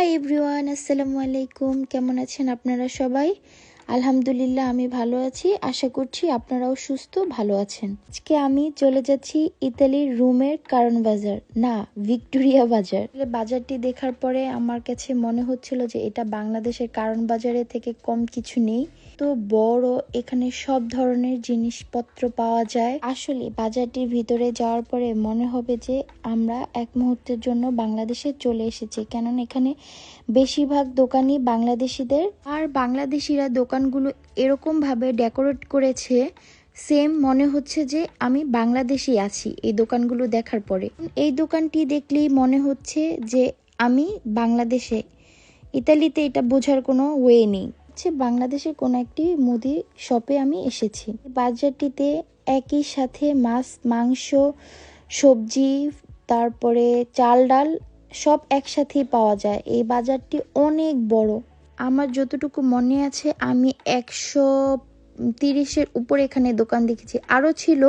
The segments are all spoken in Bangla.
হাই এভরিওয়ান, আসসালামু আলাইকুম। কেমন আছেন আপনারা সবাই? আলহামদুলিল্লাহ, আমি ভালো আছি। আশা করছি আপনারাও সুস্থ ভালো আছেন। আজকে আমি চলে যাচ্ছি ইতালির রোমের কারণ বাজার, না ভিক্টোরিয়া বাজার। বাজারটি দেখার পরে আমার কাছে মনে হচ্ছিল যে এটা বাংলাদেশের কারণ বাজারের থেকে কম কিছু নেই। তো বড়, এখানে সব ধরনের জিনিসপত্র পাওয়া যায়। আসলে বাজারটির ভিতরে যাওয়ার পরে মনে হবে যে আমরা এক মুহূর্তের জন্য বাংলাদেশে চলে এসেছি, কেননা এখানে বেশিরভাগ দোকানই বাংলাদেশিদের। আর বাংলাদেশিরা দোকানগুলো এরকম ভাবে ডেকোরেট করেছে, সেম মনে হচ্ছে যে আমি বাংলাদেশে আছি এই দোকানগুলো দেখার পরে। এই দোকানটি দেখলেই মনে হচ্ছে যে আমি বাংলাদেশে। ইতালিতে এটা বোঝার কোনো ওয়ে নেই। বাংলাদেশের কোনো একটি মুদি শপে আমি এসেছি। বাজারটিতে একই সাথে মাছ, মাংস, সবজি, তারপরে চাল ডাল সব একসাথেই পাওয়া যায়। এই বাজারটি অনেক বড়। আমার যতটুকু মনে আছে আমি 130-এর উপরে এখানে দোকান দেখেছি। আরও ছিল,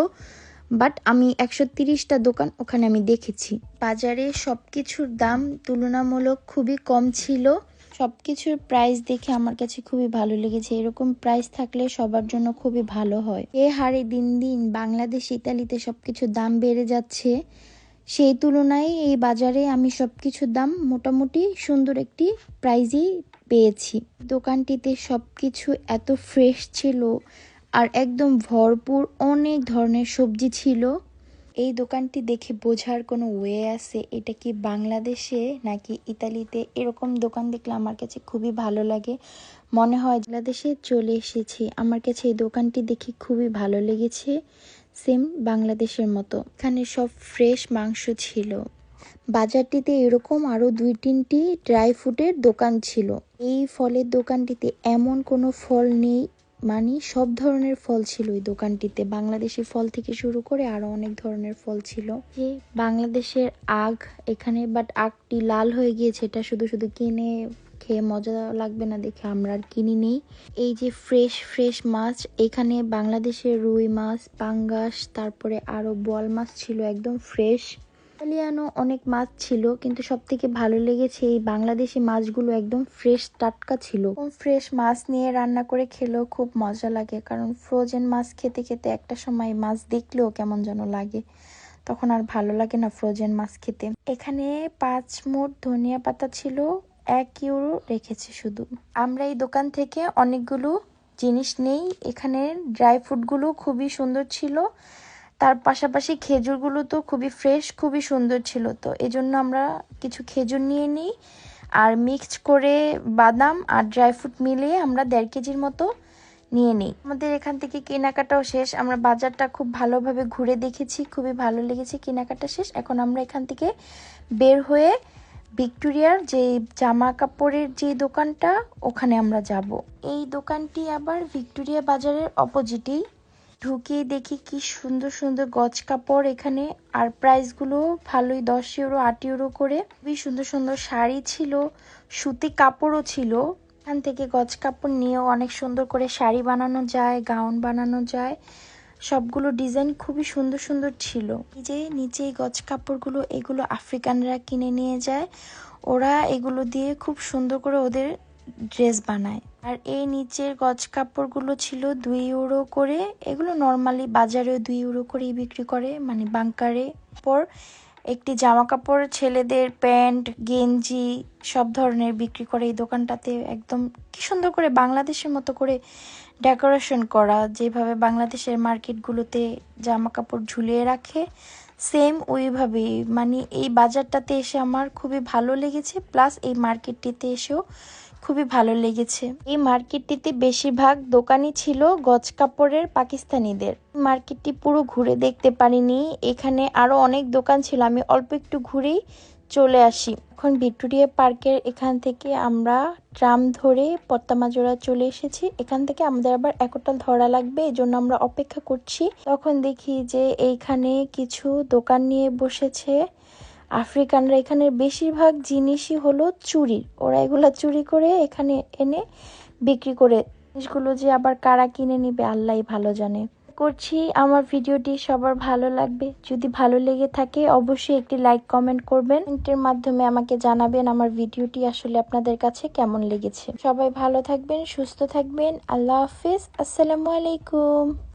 বাট আমি 130টা দোকান ওখানে আমি দেখেছি। বাজারে সবকিছুর দাম তুলনামূলক খুবই কম ছিল। সবকিছুর প্রাইস দেখে আমার কাছে খুবই ভালো লেগেছে। এরকম প্রাইস থাকলে সবার জন্য খুবই ভালো হয়। এ হারে দিন দিন বাংলাদেশ, ইতালিতে সবকিছুর দাম বেড়ে যাচ্ছে। সেই তুলনায় এই বাজারে আমি সবকিছুর দাম মোটামুটি সুন্দর একটি প্রাইজই পেয়েছি। দোকানটিতে সবকিছু এত ফ্রেশ ছিল আর একদম ভরপুর, অনেক ধরনের সবজি ছিল। এই দোকানটি দেখে বোঝার কোনো ওয়ে আছে এটা কি বাংলাদেশে নাকি ইতালিতে? এরকম দোকান দেখলে আমার কাছে খুবই ভালো লাগে, মনে হয় বাংলাদেশে চলে এসেছি। আমার কাছে এই দোকানটি দেখে খুবই ভালো লেগেছে, সেম বাংলাদেশের মতো। এখানে সব ফ্রেশ মাংস ছিল। বাজারটিতে এরকম আরো 2-3টি ড্রাই ফ্রুটের দোকান ছিল। এই ফলের দোকানটিতে এমন কোনো ফল নেই, মানে সব ধরনের ফল ছিল এই দোকানটিতে। বাংলাদেশি ফল থেকে শুরু করে আরো অনেক ধরনের ফল ছিল। যে বাংলাদেশের আখ এখানে, বাট আখটি লাল হয়ে গিয়েছে। এটা শুধু শুধু কিনে খেয়ে মজা লাগবে না দেখে আমরা আর কিনি নেই। এই যে ফ্রেশ ফ্রেশ মাছ, এখানে বাংলাদেশের রুই মাছ, পাঙ্গাস, তারপরে আরো বোয়াল মাছ ছিল একদম ফ্রেশ। ইতালিয়ানও অনেক মাছ ছিল, কিন্তু সব থেকে ভালো লেগেছে এই বাংলাদেশি মাছগুলো একদম ফ্রেশ টাটকা ছিল। ফ্রেশ মাছ নিয়ে রান্না করে খেলেও খুব মজা লাগে, কারণ ফ্রোজেন মাছ খেতে খেতে একটা সময় মাছ দেখলেও কেমন যেন লাগে, তখন আর ভালো লাগে না ফ্রোজেন মাছ খেতে। এখানে 5 মুঠ ধনিয়া পাতা ছিল, 1 ইউরো রেখেছে শুধু। আমরা এই দোকান থেকে অনেকগুলো জিনিস নেই। এখানে ড্রাই ফ্রুটগুলো খুবই সুন্দর ছিল, তার পাশাপাশি খেজুরগুলো তো খুবই ফ্রেশ, খুবই সুন্দর ছিল। তো এজন্য আমরা কিছু খেজুর নিয়ে নিই, আর মিক্সড করে বাদাম আর ড্রাই ফ্রুট মিলিয়ে আমরা 1.5 কেজির মতো নিয়ে নিই। আমাদের এখান থেকে কেনাকাটাও শেষ। আমরা বাজারটা খুব ভালোভাবে ঘুরে দেখেছি, খুবই ভালো লেগেছে। কেনাকাটা শেষ, এখন আমরা এখান থেকে বের হয়ে ভিক্টোরিয়ার যে জামা কাপড়ের যে দোকানটা, ওখানে আমরা যাব। এই দোকানটি আবার ভিক্টোরিয়া বাজারের অপোজিটেই। ঢুকিয়ে দেখি কি সুন্দর সুন্দর গজ কাপড় এখানে, আর প্রাইসগুলো ভালোই, 10 ইউরো 8 ইউরো করে। খুবই সুন্দর সুন্দর শাড়ি ছিল, সুতি কাপড়ও ছিল। এখান থেকে গজ কাপড় নিয়েও অনেক সুন্দর করে শাড়ি বানানো যায়, গাউন বানানো যায়। সবগুলো ডিজাইন খুবই সুন্দর সুন্দর ছিল। এই যে নিচে এই গজ কাপড়গুলো, এগুলো আফ্রিকানরা কিনে নিয়ে যায়। ওরা এগুলো দিয়ে খুব সুন্দর করে ওদের ড্রেস বানায়। আর এই নিচের গজ কাপড়গুলো ছিল 2 ইউরো করে। এগুলো নর্মালি বাজারেও 2 ইউরো করেই বিক্রি করে, মানে বাংকারে। পর একটি জামা কাপড়, ছেলেদের প্যান্ট, গেঞ্জি সব ধরনের বিক্রি করে এই দোকানটাতে। একদম কি সুন্দর করে বাংলাদেশের মতো করে ডেকোরেশন করা, যেভাবে বাংলাদেশের মার্কেটগুলোতে জামা কাপড় ঝুলিয়ে রাখে, সেম ওইভাবেই। মানে এই বাজারটাতে এসে আমার খুবই ভালো লেগেছে, প্লাস এই মার্কেটটিতে এসেও খুবই ভালো লেগেছে। এই মার্কেটটিতে বেশিরভাগ দোকানই ছিল গজ কাপড়ের, পাকিস্তানিদের। মার্কেটটি পুরো ঘুরে দেখতে পারিনি, এখানে আরো অনেক দোকান ছিল, আমি অল্প একটু ঘুরেই চলে আসি। এখন ভিক্টোরিয়া পার্কের এখান থেকে আমরা ট্রাম ধরে পত্তামাজোড়া চলে এসেছি। এখান থেকে আমাদের আবার একোটাল ধরা লাগবে, এজন্য আমরা অপেক্ষা করছি। তখন দেখি যে এইখানে কিছু দোকান নিয়ে বসেছে আফ্রিকানরা। এখানে বেশিরভাগ জিনিসই হলো চুরির, ওরা এগুলা চুরি করে এখানে এনে বিক্রি করে। জিনিসগুলো যে আবার কারা কিনে নিবে আল্লাহই ভালো জানে। করছি আমার ভিডিওটি সবার ভালো লাগবে। যদি ভালো লেগে থাকে অবশ্যই একটি লাইক কমেন্ট করবেন, কমেন্টের মাধ্যমে আমাকে জানাবেন আমার ভিডিওটি আসলে আপনাদের কাছে কেমন লেগেছে। সবাই ভালো থাকবেন, সুস্থ থাকবেন। আল্লাহ হাফিজ, আসসালামু আলাইকুম।